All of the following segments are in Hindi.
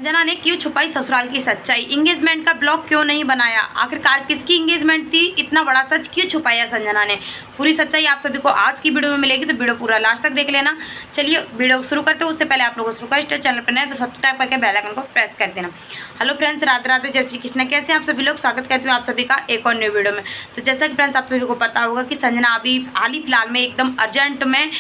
संजना ने क्यों छुपाई ससुराल की सच्चाई, एंगेजमेंट का ब्लॉग क्यों नहीं बनाया, आखिरकार किसकी एंगेजमेंट थी, इतना बड़ा सच क्यों छुपाया संजना ने। पूरी सच्चाई आप सभी को आज की वीडियो में मिलेगी, तो वीडियो पूरा लास्ट तक देख लेना। चलिए वीडियो शुरू करते हैं। उससे पहले आप लोगों से रिक्वेस्ट है, चैनल पर नए तो सब्सक्राइब करके बेल आइकन को प्रेस कर देना। हेलो फ्रेंड्स, राधे राधे, जय श्री कृष्ण। कैसे आप सभी लोग, स्वागत करते हैं आप सभी का एक और न्यू वीडियो में। तो जैसा कि फ्रेंड्स आप सभी को पता होगा कि संजना अभी हाल ही फिलहाल में एकदम अर्जेंट में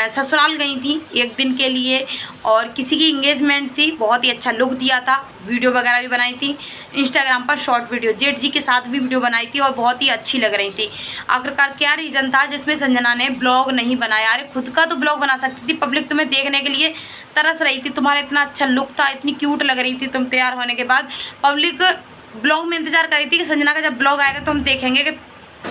ससुराल गई थी एक दिन के लिए, और किसी की इंगेजमेंट थी। बहुत ही अच्छा लुक दिया था, वीडियो वगैरह भी बनाई थी, इंस्टाग्राम पर शॉर्ट वीडियो जेठ जी के साथ भी वीडियो बनाई थी और बहुत ही अच्छी लग रही थी। आखिरकार क्या रीज़न था जिसमें संजना ने ब्लॉग नहीं बनाया। अरे खुद का तो ब्लॉग बना सकती थी, पब्लिक तुम्हें देखने के लिए तरस रही थी, तुम्हारा इतना अच्छा लुक था, इतनी क्यूट लग रही थी तुम तैयार होने के बाद। पब्लिक ब्लॉग में इंतजार कर रही थी कि संजना का जब ब्लॉग आएगा तो हम देखेंगे कि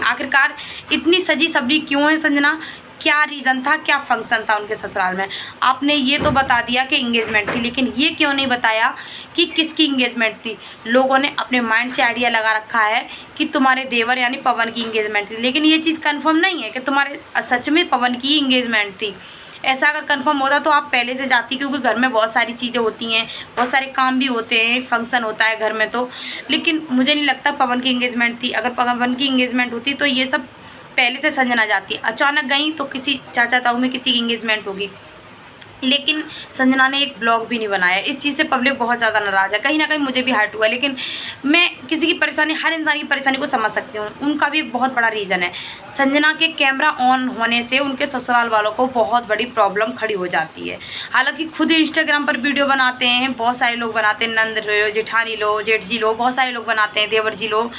आखिरकार इतनी सजी सबरी क्यों है संजना, क्या रीज़न था, क्या फंक्शन था उनके ससुराल में। आपने ये तो बता दिया कि इंगेजमेंट थी, लेकिन ये क्यों नहीं बताया कि किसकी इंगेजमेंट थी। लोगों ने अपने माइंड से आइडिया लगा रखा है कि तुम्हारे देवर यानी पवन की इंगेजमेंट थी, लेकिन ये चीज़ कंफर्म नहीं है कि तुम्हारे सच में पवन की इंगेजमेंट थी। ऐसा अगर कंफर्म होता तो आप पहले से जाती, क्योंकि घर में बहुत सारी चीज़ें होती हैं, बहुत सारे काम भी होते हैं, फंक्शन होता है घर में तो। लेकिन मुझे नहीं लगता पवन की इंगेजमेंट थी। अगर पवन की इंगेजमेंट होती तो ये सब पहले से संजना जाती। अचानक गई तो किसी चाचा ताऊ में किसी की इंगेजमेंट होगी, लेकिन संजना ने एक ब्लॉग भी नहीं बनाया। इस चीज़ से पब्लिक बहुत ज़्यादा नाराज़ है, कहीं ना कहीं मुझे भी हर्ट हुआ। लेकिन मैं किसी की परेशानी, हर इंसान की परेशानी को समझ सकती हूँ। उनका भी एक बहुत बड़ा रीज़न है, संजना के कैमरा ऑन होने से उनके ससुराल वालों को बहुत बड़ी प्रॉब्लम खड़ी हो जाती है। हालांकि खुद इंस्टाग्राम पर वीडियो बनाते हैं, बहुत सारे लोग बनाते हैं, नंद लो, जेठानी लो, जेठ जी लो, बहुत सारे लोग बनाते हैं, देवर जी लो।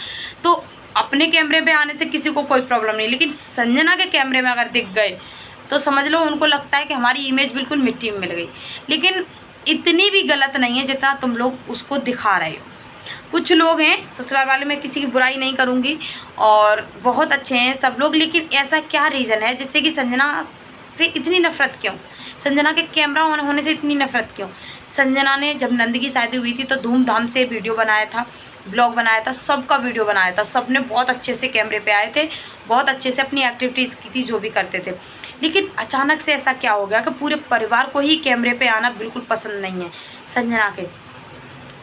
तो अपने कैमरे पे आने से किसी को कोई प्रॉब्लम नहीं, लेकिन संजना के कैमरे में अगर दिख गए तो समझ लो उनको लगता है कि हमारी इमेज बिल्कुल मिट्टी में मिल गई। लेकिन इतनी भी गलत नहीं है जितना तुम लोग उसको दिखा रहे हो। कुछ लोग हैं ससुराल वाले, में किसी की बुराई नहीं करूँगी, और बहुत अच्छे हैं सब लोग, लेकिन ऐसा क्या रीज़न है जिससे कि संजना से इतनी नफरत क्यों, संजना के कैमरा ऑन होने से इतनी नफरत क्यों। संजना ने जब नंद की शादी हुई थी तो धूमधाम से वीडियो बनाया था, ब्लॉग बनाया था, सबका वीडियो बनाया था, सबने बहुत अच्छे से कैमरे पे आए थे, बहुत अच्छे से अपनी एक्टिविटीज़ की थी जो भी करते थे। लेकिन अचानक से ऐसा क्या हो गया कि पूरे परिवार को ही कैमरे पे आना बिल्कुल पसंद नहीं है संजना के।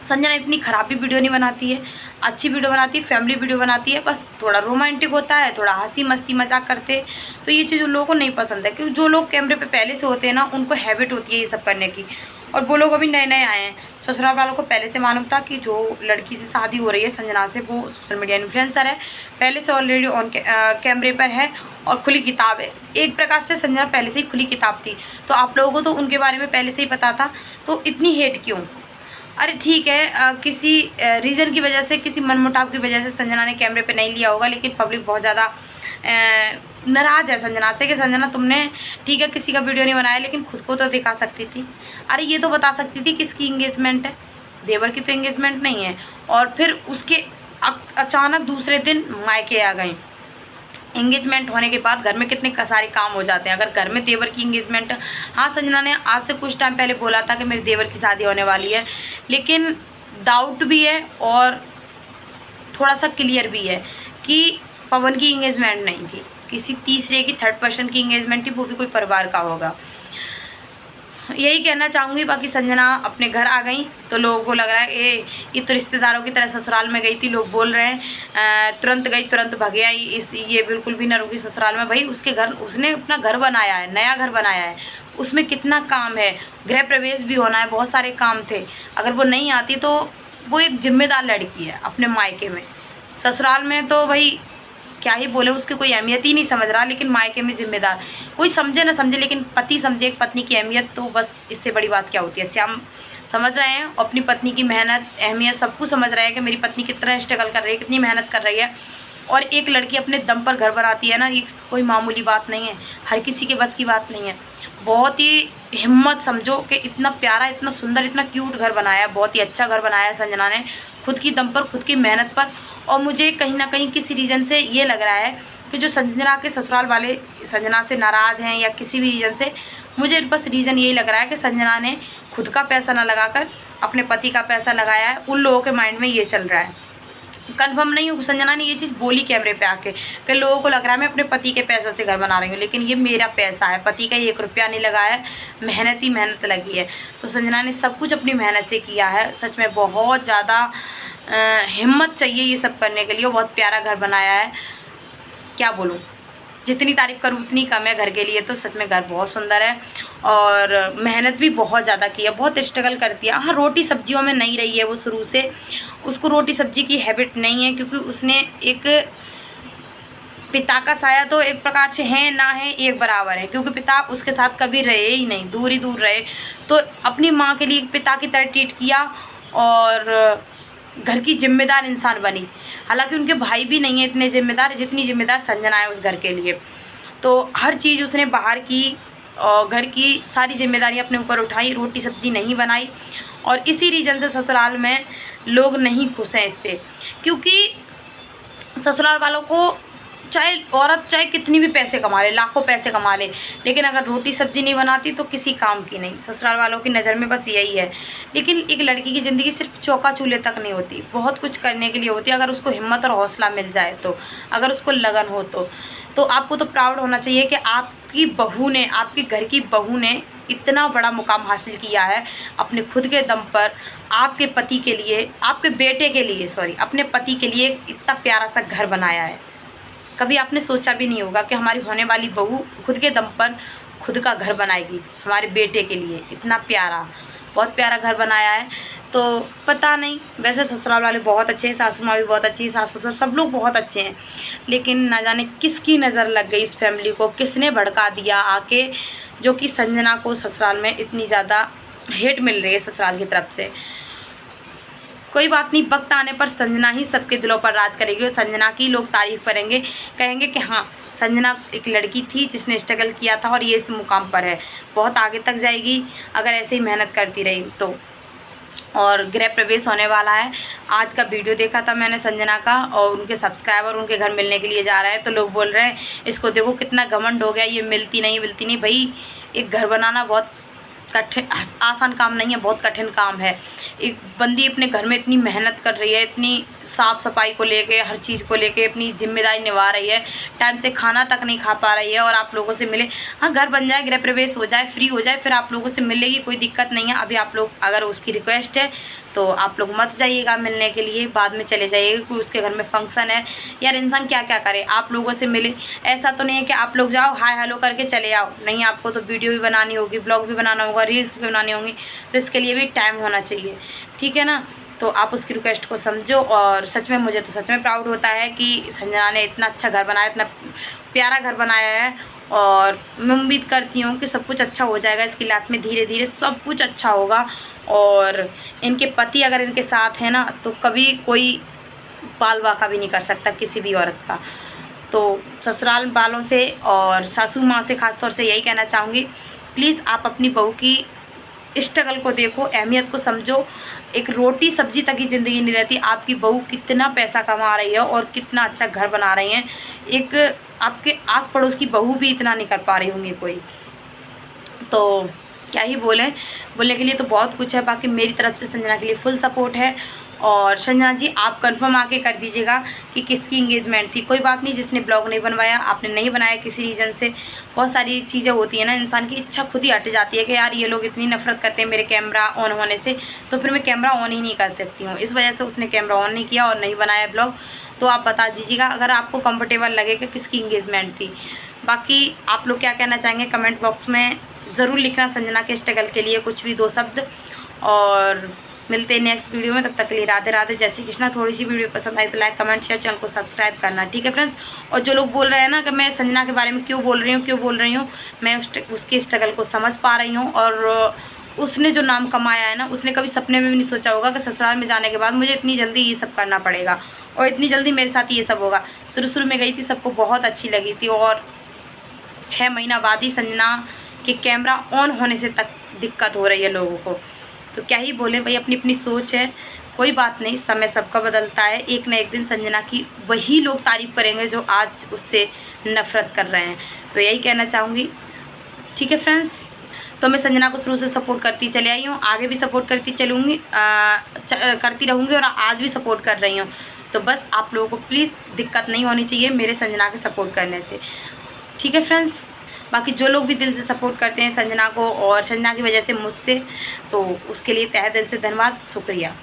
संजना इतनी ख़राब भी वीडियो नहीं बनाती है, अच्छी वीडियो बनाती है, फैमिली वीडियो बनाती है, बस थोड़ा रोमांटिक होता है, थोड़ा हंसी मस्ती मजाक करते हैं। तो ये चीज़ उन लोगों को नहीं पसंद है, क्योंकि जो लोग कैमरे पे पहले से होते हैं ना, उनको हैबिट होती है ये सब करने की। और वो लोग अभी नए नए आए हैं, ससुराल वालों को पहले से मालूम था कि जो लड़की से शादी हो रही है संजना से, वो सोशल मीडिया इन्फ्लुएंसर है, पहले से ऑलरेडी ऑन कैमरे पर है और खुली किताब है। एक प्रकार से संजना पहले से ही खुली किताब थी, तो आप लोगों को तो उनके बारे में पहले से ही पता था, तो इतनी हेट क्यों। अरे ठीक है, किसी रीज़न की वजह से, किसी मनमुटाव की वजह से संजना ने कैमरे पे नहीं लिया होगा, लेकिन पब्लिक बहुत ज़्यादा नाराज़ है संजना से कि संजना तुमने ठीक है किसी का वीडियो नहीं बनाया, लेकिन खुद को तो दिखा सकती थी। अरे ये तो बता सकती थी किसकी इंगेजमेंट है, देवर की तो इंगेजमेंट नहीं है। और फिर उसके अचानक दूसरे दिन मायके आ गई। एंगेजमेंट होने के बाद घर में कितने सारे काम हो जाते हैं। अगर घर में देवर की इंगेजमेंट, हाँ संजना ने आज से कुछ टाइम पहले बोला था कि मेरे देवर की शादी होने वाली है, लेकिन डाउट भी है और थोड़ा सा क्लियर भी है कि पवन की इंगेजमेंट नहीं थी, किसी तीसरे की, थर्ड पर्सन की इंगेजमेंट थी, वो भी कोई परिवार का होगा। यही कहना चाहूँगी। बाकी संजना अपने घर आ गई तो लोगों को लग रहा है ये तो रिश्तेदारों की तरह ससुराल में गई थी, लोग बोल रहे हैं तुरंत गई तुरंत भाग आई, ये बिल्कुल भी ना रुकी ससुराल में। भाई उसके घर, उसने अपना घर बनाया है, नया घर बनाया है, उसमें कितना काम है, गृह प्रवेश भी होना है, बहुत सारे काम थे। अगर वो नहीं आती तो वो एक जिम्मेदार लड़की है अपने मायके में। ससुराल में तो भाई क्या ही बोले, उसकी कोई अहमियत ही नहीं समझ रहा, लेकिन मायके में जिम्मेदार, कोई समझे ना समझे, लेकिन पति समझे एक पत्नी की अहमियत, तो बस इससे बड़ी बात क्या होती है। श्याम समझ रहे हैं अपनी पत्नी की मेहनत, अहमियत, सब कुछ समझ रहे हैं कि मेरी पत्नी कितना स्ट्रगल कर रही है, कितनी मेहनत कर रही है। और एक लड़की अपने दम पर घर बनाती है ना, ये कोई मामूली बात नहीं है, हर किसी के बस की बात नहीं है। बहुत ही हिम्मत समझो कि इतना प्यारा, इतना सुंदर, इतना क्यूट घर बनाया है, बहुत ही अच्छा घर बनाया है संजना ने, खुद की दम पर, खुद की मेहनत पर। और मुझे कहीं ना कहीं किसी रीज़न से ये लग रहा है कि जो संजना के ससुराल वाले संजना से नाराज़ हैं, या किसी भी रीज़न से, मुझे बस रीज़न यही लग रहा है कि संजना ने खुद का पैसा ना लगाकर अपने पति का पैसा लगाया है। उन लोगों के माइंड में ये चल रहा है। कंफर्म नहीं हूँ, संजना ने ये चीज़ बोली कैमरे पे आके कि लोगों को लग रहा है मैं अपने पति के पैसे से घर बना रही हूँ, लेकिन ये मेरा पैसा है, पति का 1 रुपया नहीं लगा है, मेहनत ही मेहनत लगी है। तो संजना ने सब कुछ अपनी मेहनत से किया है। सच में बहुत ज़्यादा हिम्मत चाहिए ये सब करने के लिए। बहुत प्यारा घर बनाया है, क्या बोलूँ, जितनी तारीफ़ करूँ उतनी कम है घर के लिए। तो सच में घर बहुत सुंदर है और मेहनत भी बहुत ज़्यादा की है, बहुत स्ट्रगल करती है। हाँ, रोटी सब्जियों में नहीं रही है वो शुरू से, उसको रोटी सब्जी की हैबिट नहीं है, क्योंकि उसने एक पिता का साया तो एक प्रकार से है ना है एक बराबर है, क्योंकि पिता उसके साथ कभी रहे ही नहीं, दूर ही दूर रहे। तो अपनी माँ के लिए पिता की तरह ट्रीट किया और घर की जिम्मेदार इंसान बनी। हालांकि उनके भाई भी नहीं है इतने जिम्मेदार जितनी जिम्मेदार संजना है उस घर के लिए। तो हर चीज़ उसने बाहर की और घर की सारी जिम्मेदारियां अपने ऊपर उठाई, रोटी सब्जी नहीं बनाई। और इसी रीज़न से ससुराल में लोग नहीं खुश हैं इससे, क्योंकि ससुराल वालों को चाहे औरत चाहे कितनी भी पैसे कमा ले, लाखों पैसे कमा ले, लेकिन अगर रोटी सब्जी नहीं बनाती तो किसी काम की नहीं। ससुराल वालों की नज़र में बस यही है। लेकिन एक लड़की की ज़िंदगी सिर्फ चौका चूल्हे तक नहीं होती, बहुत कुछ करने के लिए होती है, अगर उसको हिम्मत और हौसला मिल जाए तो, अगर उसको लगन हो तो आपको तो प्राउड होना चाहिए कि आपकी बहू ने, आपके घर की बहू ने इतना बड़ा मुकाम हासिल किया है अपने खुद के दम पर, आपके पति के लिए, आपके बेटे के लिए, अपने पति के लिए इतना प्यारा सा घर बनाया है। कभी आपने सोचा भी नहीं होगा कि हमारी होने वाली बहू खुद के दम पर खुद का घर बनाएगी हमारे बेटे के लिए। इतना प्यारा, बहुत प्यारा घर बनाया है। तो पता नहीं, वैसे ससुराल वाले बहुत अच्छे हैं, सासू माँ भी बहुत अच्छी है, सास ससुर सब लोग बहुत अच्छे हैं, लेकिन ना जाने किसकी नज़र लग गई इस फैमिली को, किसने भड़का दिया आके, जो कि संजना को ससुराल में इतनी ज़्यादा हेट मिल रही है ससुराल की तरफ से। कोई बात नहीं, वक्त आने पर संजना ही सबके दिलों पर राज करेगी और संजना की लोग तारीफ़ करेंगे, कहेंगे कि हाँ, संजना एक लड़की थी जिसने स्ट्रगल किया था और ये इस मुकाम पर है, बहुत आगे तक जाएगी अगर ऐसे ही मेहनत करती रही तो। और गृह प्रवेश होने वाला है। आज का वीडियो देखा था मैंने संजना का, और उनके सब्सक्राइबर उनके घर मिलने के लिए जा रहे हैं, तो लोग बोल रहे हैं इसको देखो कितना घमंड हो गया, ये मिलती नहीं। भाई, एक घर बनाना बहुत कठिन आसान काम नहीं है, बहुत कठिन काम है। एक बंदी अपने घर में इतनी मेहनत कर रही है, इतनी साफ़ सफाई को लेके, हर चीज़ को लेके अपनी जिम्मेदारी निभा रही है, टाइम से खाना तक नहीं खा पा रही है, और आप लोगों से मिले। हाँ, घर बन जाए, गृह प्रवेश हो जाए, फ्री हो जाए, फिर आप लोगों से मिलेगी, कोई दिक्कत नहीं है। अभी आप लोग, अगर उसकी रिक्वेस्ट है तो आप लोग मत जाइएगा मिलने के लिए, बाद में चले जाइएगा, कोई उसके घर में फंक्शन है। यार, इंसान क्या क्या करे, आप लोगों से मिले। ऐसा तो नहीं है कि आप लोग जाओ हाय हेलो करके चले आओ, नहीं, आपको तो वीडियो भी बनानी होगी, ब्लॉग भी बनाना होगा, रील्स भी बनानी होंगी, तो इसके लिए भी टाइम होना चाहिए, ठीक है ना। तो आप उसकी रिक्वेस्ट को समझो। और सच में मुझे तो सच में प्राउड होता है कि संजना ने इतना अच्छा घर बनाया, इतना प्यारा घर बनाया है, और मैं उम्मीद करती हूँ कि सब कुछ अच्छा हो जाएगा इसकी लाइफ में, धीरे धीरे सब कुछ अच्छा होगा। और इनके पति अगर इनके साथ है ना, तो कभी कोई बाल वाका भी नहीं कर सकता किसी भी औरत का। तो ससुराल वालों से और सासू माँ से ख़ास तौर से यही कहना चाहूँगी, प्लीज़ आप अपनी बहू की स्ट्रगल को देखो, अहमियत को समझो। एक रोटी सब्जी तक की ज़िंदगी नहीं रहती, आपकी बहू कितना पैसा कमा रही है और कितना अच्छा घर बना रही हैं। एक आपके आस पड़ोस की बहू भी इतना नहीं कर पा रही होंगी कोई, तो क्या ही बोलने के लिए तो बहुत कुछ है। बाकी मेरी तरफ से संजना के लिए फुल सपोर्ट है। और संजना जी, आप कंफर्म आके कर दीजिएगा कि किसकी इंगेजमेंट थी। कोई बात नहीं, जिसने ब्लॉग नहीं बनवाया, आपने नहीं बनाया किसी रीज़न से, बहुत सारी चीज़ें होती हैं ना, इंसान की इच्छा खुद ही हट जाती है कि यार ये लोग इतनी नफरत करते हैं मेरे कैमरा ऑन होने से, तो फिर मैं कैमरा ऑन ही नहीं कर सकती हूँ। इस वजह से उसने कैमरा ऑन नहीं किया और नहीं बनाया ब्लॉग। तो आप बता दीजिएगा अगर आपको कंफर्टेबल लगे कि किसकी इंगेजमेंट थी। बाकी आप लोग क्या कहना चाहेंगे कमेंट बॉक्स में ज़रूर लिखना, संजना के स्ट्रगल के लिए कुछ भी 2 शब्द। और मिलते हैं नेक्स्ट वीडियो में, तब तक के लिए राधे राधे, जय श्री कृष्णा। थोड़ी सी वीडियो पसंद आई तो लाइक कमेंट शेयर, चैनल को सब्सक्राइब करना, ठीक है फ्रेंड्स। और जो लोग बोल रहे हैं ना कि मैं संजना के बारे में क्यों बोल रही हूँ, मैं उसके स्ट्रगल को समझ पा रही हूँ। और उसने जो नाम कमाया है ना, उसने कभी सपने में भी नहीं सोचा होगा कि ससुराल में जाने के बाद मुझे इतनी जल्दी ये सब करना पड़ेगा और इतनी जल्दी मेरे साथ ये सब होगा। शुरू में गई थी, सबको बहुत अच्छी लगी थी, और 6 महीना बाद ही संजना के कैमरा ऑन होने से तक दिक्कत हो रही है लोगों को। तो क्या ही बोले भाई, अपनी अपनी सोच है, कोई बात नहीं, समय सबका बदलता है। एक न एक दिन संजना की वही लोग तारीफ़ करेंगे जो आज उससे नफ़रत कर रहे हैं। तो यही कहना चाहूँगी, ठीक है फ्रेंड्स। तो मैं संजना को शुरू से सपोर्ट करती चले आई हूँ, आगे भी सपोर्ट करती रहूँगी और आज भी सपोर्ट कर रही हूँ। तो बस आप लोगों को प्लीज़ दिक्कत नहीं होनी चाहिए मेरे संजना के सपोर्ट करने से, ठीक है फ्रेंड्स। बाकी जो लोग भी दिल से सपोर्ट करते हैं संजना को और संजना की वजह से मुझसे, तो उसके लिए तहे दिल से धन्यवाद, शुक्रिया।